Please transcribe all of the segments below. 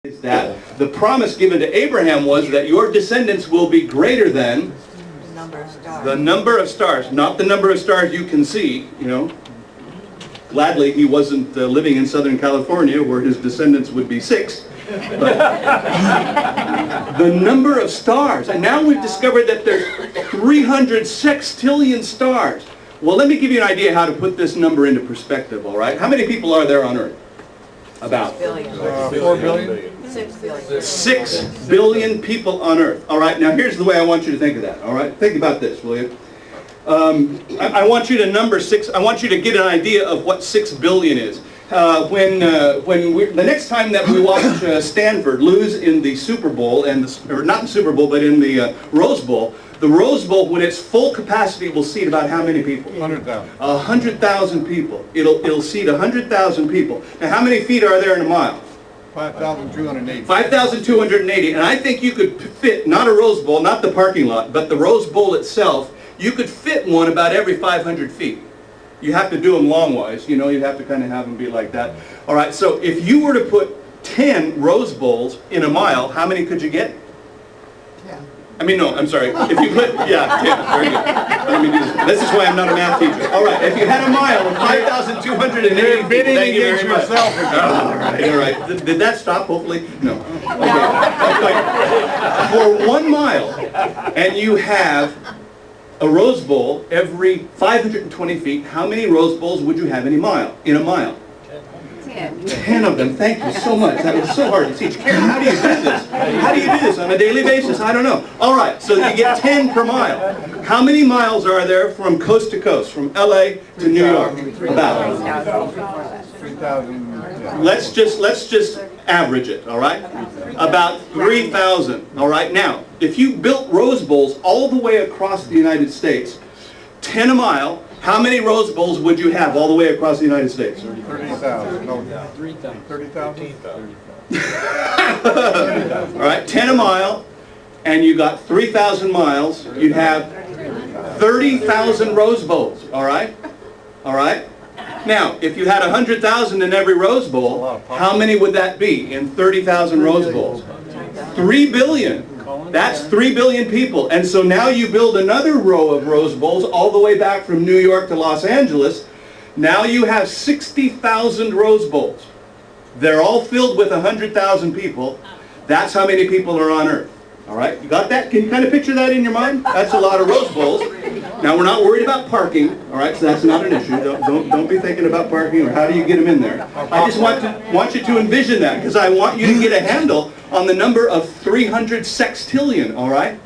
Is that the promise given to Abraham was that your descendants will be greater than the number of stars, not the number of stars you can see, you know. Gladly, he wasn't living in Southern California where his descendants would be 6. But the number of stars. And now we've discovered that there's 300 sextillion stars. Well, let me give you an idea how to put this number into perspective, all right? How many people are there on Earth? About 4 billion? 6 billion. 6 billion people on Earth. All right, now here's the way I want you to think of that. All right, think about this, will you? I want you to number 6. I want you to get an idea of what 6 billion is. The next time that we watch Stanford lose in the Super Bowl, or not the Super Bowl, but in the Rose Bowl, the Rose Bowl, when it's full capacity, will seat about how many people? 100,000. 100,000 people. It'll seat 100,000 people. Now, how many feet are there in a mile? 5,280. 5,280. And I think you could fit, not a Rose Bowl, not the parking lot, but the Rose Bowl itself, you could fit one about every 500 feet. You have to do them long-wise, you know, you have to kind of have them be like that. All right, so if you were to put 10 Rose Bowls in a mile, how many could you get? I mean, no, I'm sorry. If you put, yeah, 10, very good. Let me do this. This is why I'm not a math teacher. All right, if you had a mile of 5,280 feet, thank you very much. All right. Did that stop, hopefully? No. Okay. For 1 mile, and you have a Rose Bowl every 520 feet, how many Rose Bowls would you have in a mile? 10 of them. Thank you so much. That was so hard to teach. Karen, how do you do this? How do you do this on a daily basis? I don't know. All right, so you get 10 per mile. How many miles are there from coast to coast, from LA to New York? About 3,000. Let's just average it, all right? About 3,000. All right. Now, if you built Rose Bowls all the way across the United States, 10 a mile, how many Rose Bowls would you have all the way across the United States? 30,000. No, 30,000. All right, 10 a mile, and you got 3,000 miles, you'd have 30,000 Rose Bowls, all right? All right? Now, if you had 100,000 in every Rose Bowl, how many would that be in 30,000 Rose Bowls? 3 billion. That's 3 billion people. And so now you build another row of Rose Bowls all the way back from New York to Los Angeles. Now you have 60,000 Rose Bowls. They're all filled with 100,000 people. That's how many people are on Earth. All right? You got that? Can you kind of picture that in your mind? That's a lot of Rose Bowls. Now we're not worried about parking. All right? So that's not an issue. Don't be thinking about parking or how do you get them in there. I just want you to envision that because I want you to get a handle on the number of 300 sextillion, all right?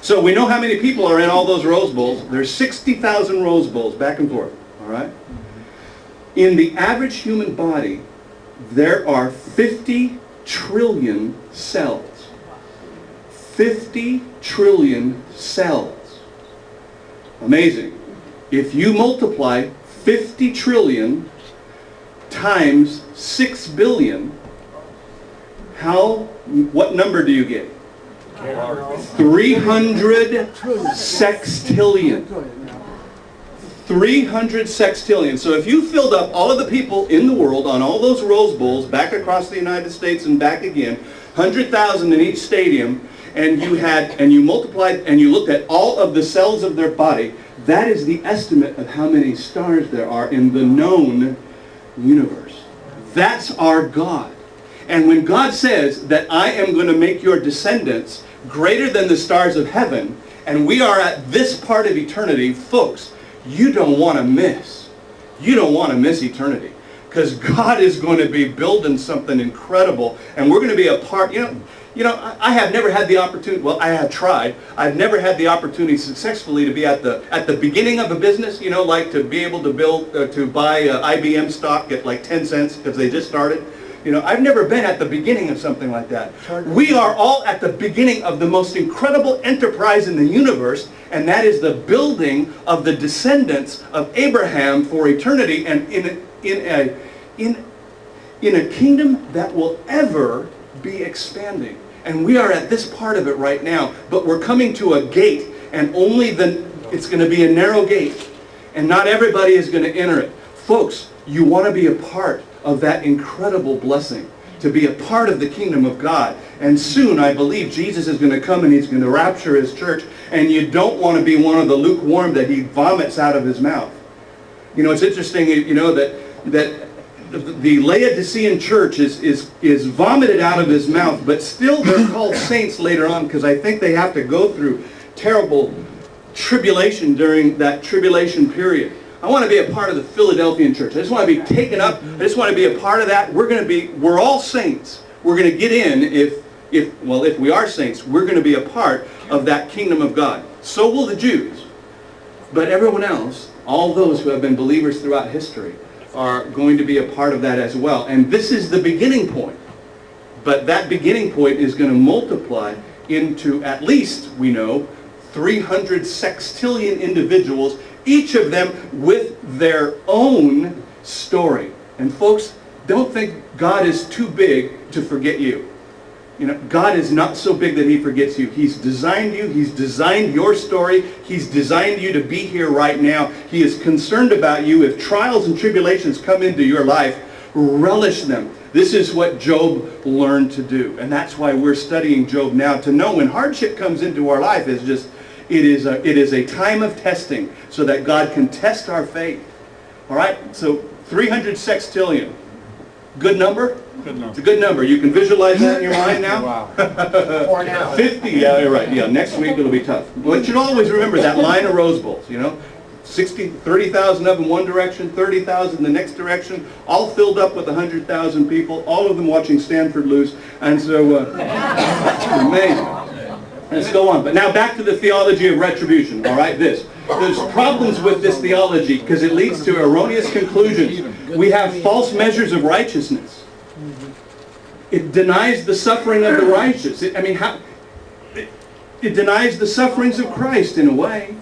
So we know how many people are in all those Rose Bowls. There's 60,000 Rose Bowls, back and forth, all right? In the average human body, there are 50 trillion cells. 50 trillion cells. Amazing. If you multiply 50 trillion times 6 billion, what number do you get? 300 sextillion. 300 sextillion. So if you filled up all of the people in the world on all those Rose Bowls back across the United States and back again, 100,000 in each stadium, and you multiplied and you looked at all of the cells of their body, that is the estimate of how many stars there are in the known universe. That's our God. And when God says that I am going to make your descendants greater than the stars of heaven, and we are at this part of eternity, folks, you don't want to miss. You don't want to miss eternity. Because God is going to be building something incredible, and we're going to be a part, you know, I have never had the opportunity, well, I have tried. I've never had the opportunity successfully to be at the beginning of a business, you know, like to be able to buy IBM stock at like 10 cents because they just started. You know, I've never been at the beginning of something like that. We are all at the beginning of the most incredible enterprise in the universe, and that is the building of the descendants of Abraham for eternity, and in a kingdom that will ever be expanding. And we are at this part of it right now, but we're coming to a gate, and it's going to be a narrow gate, and not everybody is going to enter it. Folks, you want to be a part of that incredible blessing, to be a part of the kingdom of God. And soon, I believe, Jesus is going to come and he's going to rapture his church. And you don't want to be one of the lukewarm that he vomits out of his mouth. You know, it's interesting, you know, that the Laodicean church is vomited out of his mouth, but still they're called saints later on, because I think they have to go through terrible tribulation during that tribulation period. I want to be a part of the Philadelphian church. I just want to be taken up. I just want to be a part of that. We're all saints. We're going to get in if we are saints, we're going to be a part of that kingdom of God. So will the Jews. But everyone else, all those who have been believers throughout history, are going to be a part of that as well. And this is the beginning point. But that beginning point is going to multiply into, at least, we know, 300 sextillion individuals, each of them with their own story. And folks, don't think God is too big to forget you. You know, God is not so big that he forgets you. He's designed you. He's designed your story. He's designed you to be here right now. He is concerned about you. If trials and tribulations come into your life, relish them. This is what Job learned to do. And that's why we're studying Job now. To know when hardship comes into our life is just, it is a time of testing so that God can test our faith. All right? So 300 sextillion. Good number? Good number. It's a good number. You can visualize that in your mind now? Wow. Or now. 50, yeah, you're right. Yeah, next week it'll be tough. But you should always remember that line of Rose Bowls, you know? 30,000 of them one direction, 30,000 the next direction, all filled up with 100,000 people, all of them watching Stanford lose. And so, amazing. Let's go on. But now back to the theology of retribution, all right? There's problems with this theology because it leads to erroneous conclusions. We have false measures of righteousness. It denies the suffering of the righteous. It denies the sufferings of Christ in a way.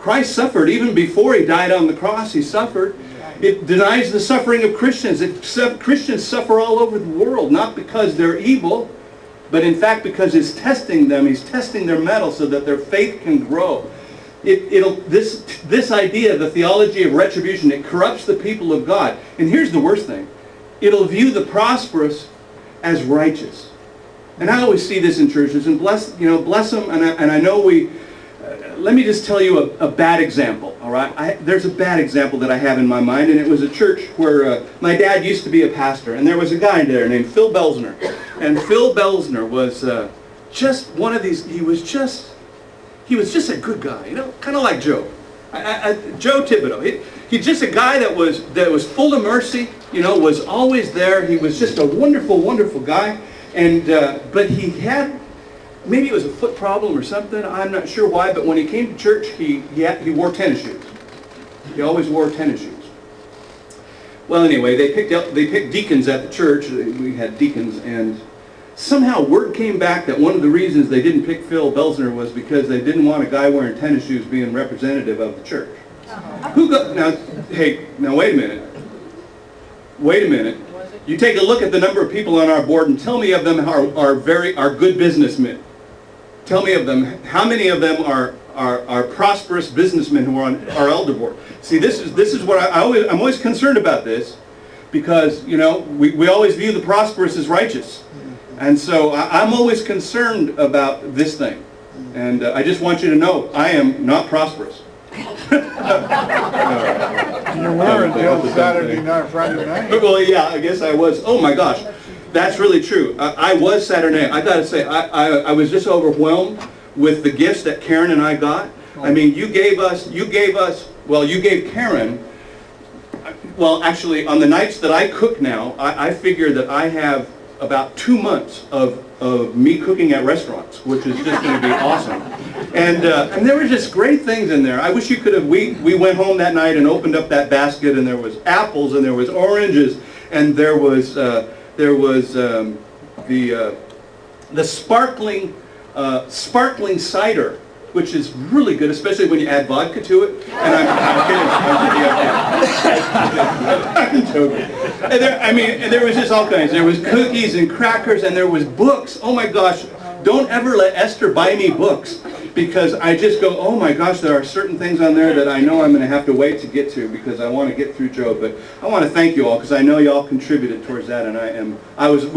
Christ suffered even before he died on the cross. He suffered. It denies the suffering of Christians. Christians suffer all over the world, not because they're evil, but in fact because he's testing them. He's testing their mettle so that their faith can grow. This idea, the theology of retribution, it corrupts the people of God. And here's the worst thing. It'll view the prosperous as righteous. And I always see this in churches, and bless them, and I know let me just tell you a bad example, all right? There's a bad example that I have in my mind, and it was a church where my dad used to be a pastor, and there was a guy there named Phil Belsner. And Phil Belsner was just one of these, he was just a good guy, you know, kind of like Joe. Joe Thibodeau. He's just a guy that was full of mercy, you know, was always there. He was just a wonderful, wonderful guy. And but he had, maybe it was a foot problem or something. I'm not sure why. But when he came to church, he wore tennis shoes. He always wore tennis shoes. Well, anyway, they picked deacons at the church. We had deacons, and somehow word came back that one of the reasons they didn't pick Phil Belsner was because they didn't want a guy wearing tennis shoes being representative of the church. Now wait a minute. Wait a minute. You take a look at the number of people on our board and tell me of them are good businessmen. Tell me of them, how many of them are prosperous businessmen who are on our elder board. See, this is what I'm always concerned about this, because, you know, we always view the prosperous as righteous. And so I'm always concerned about this thing. And I just want you to know, I am not prosperous. You're wearing until Saturday night, Friday night. Well, yeah, I guess I was. Oh my gosh, that's really true. I was Saturday night. I got to say, I was just overwhelmed with the gifts that Karen and I got. I mean, you gave Karen, well, actually, on the nights that I cook now, I figure that I have about 2 months of me cooking at restaurants, which is just going to be awesome. And there were just great things in there. I wish you could have, we went home that night and opened up that basket, and there was apples, and there was oranges, and there was the sparkling cider, which is really good, especially when you add vodka to it. And I'm joking. And there was just all kinds. There was cookies and crackers, and there was books. Oh my gosh, don't ever let Esther buy me books. because I just go, oh my gosh, there are certain things on there that I know I'm going to have to wait to get to because I want to get through Job. But I want to thank you all because I know you all contributed towards that, and we